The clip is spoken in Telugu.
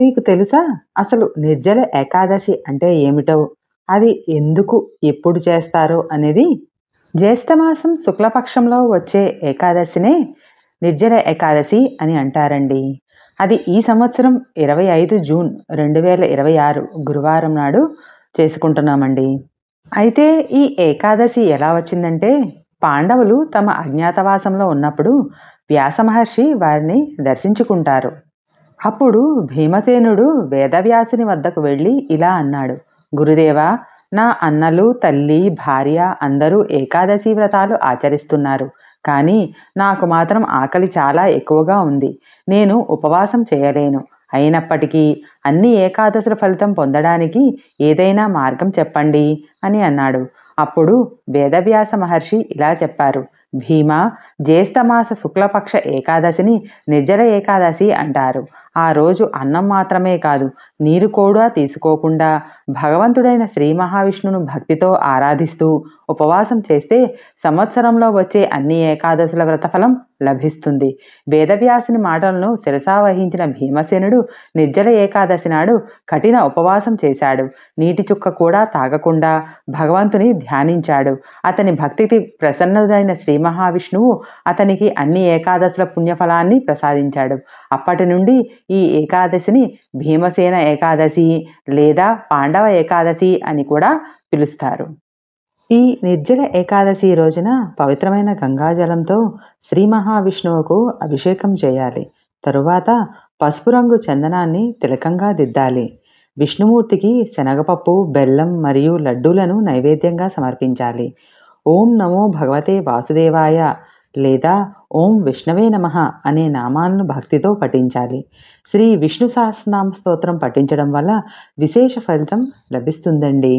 మీకు తెలుసా? అసలు నిర్జల ఏకాదశి అంటే ఏమిటో? అది ఎందుకు, ఎప్పుడు చేస్తారో అనేది? జ్యేష్ఠమాసం శుక్లపక్షంలో వచ్చే ఏకాదశినే నిర్జల ఏకాదశి అని అంటారండి. అది ఈ సంవత్సరం 25 జూన్ 2026 గురువారం నాడు చేసుకుంటున్నామండి. అయితే ఈ ఏకాదశి ఎలా వచ్చిందంటే, పాండవులు తమ అజ్ఞాతవాసంలో ఉన్నప్పుడు వ్యాస మహర్షి వారిని దర్శించుకుంటారు. అప్పుడు భీమసేనుడు వేదవ్యాసుని వద్దకు వెళ్ళి ఇలా అన్నాడు: గురుదేవా, నా అన్నలు, తల్లి, భార్య అందరూ ఏకాదశి వ్రతాలు ఆచరిస్తున్నారు. కానీ నాకు మాత్రం ఆకలి చాలా ఎక్కువగా ఉంది. నేను ఉపవాసం చేయలేను. అయినప్పటికీ అన్ని ఏకాదశుల ఫలితం పొందడానికి ఏదైనా మార్గం చెప్పండి అని అన్నాడు. అప్పుడు వేదవ్యాస మహర్షి ఇలా చెప్పారు: భీమ, జ్యేష్ఠమాస శుక్లపక్ష ఏకాదశిని నిర్జల ఏకాదశి అంటారు. ఆ రోజు అన్నం మాత్రమే కాదు, నీరు కూడా తీసుకోకుండా భగవంతుడైన శ్రీ మహావిష్ణువును భక్తితో ఆరాధిస్తూ ఉపవాసం చేస్తే సంవత్సరంలో వచ్చే అన్ని ఏకాదశుల వ్రతఫలం లభిస్తుంది. వేదవ్యాసుని మాటలను శిరసావహించిన భీమసేనుడు నిర్జల ఏకాదశి నాడు కఠిన ఉపవాసం చేశాడు. నీటి చుక్క కూడా తాగకుండా భగవంతుని ధ్యానించాడు. అతని భక్తికి ప్రసన్నుడైన శ్రీ మహావిష్ణువు అతనికి అన్ని ఏకాదశుల పుణ్యఫలాన్ని ప్రసాదించాడు. అప్పటి నుండి ఈ ఏకాదశిని భీమసేన ఏకాదశి లేదా పాండవ ఏకాదశి అని కూడా పిలుస్తారు. ఈ నిర్జల ఏకాదశి రోజున పవిత్రమైన గంగాజలంతో శ్రీ మహావిష్ణువుకు అభిషేకం చేయాలి. తరువాత పసుపు రంగు చందనాన్ని తిలకంగా దిద్దాలి. విష్ణుమూర్తికి శనగపప్పు, బెల్లం మరియు లడ్డూలను నైవేద్యంగా సమర్పించాలి. ఓం నమో భగవతే వాసుదేవాయ లేదా ఓం విష్ణవే నమః అనే నామాలను భక్తితో పఠించాలి. శ్రీ విష్ణు సహస్రనామ స్తోత్రం పఠించడం వల్ల విశేష ఫలితం లభిస్తుందండి.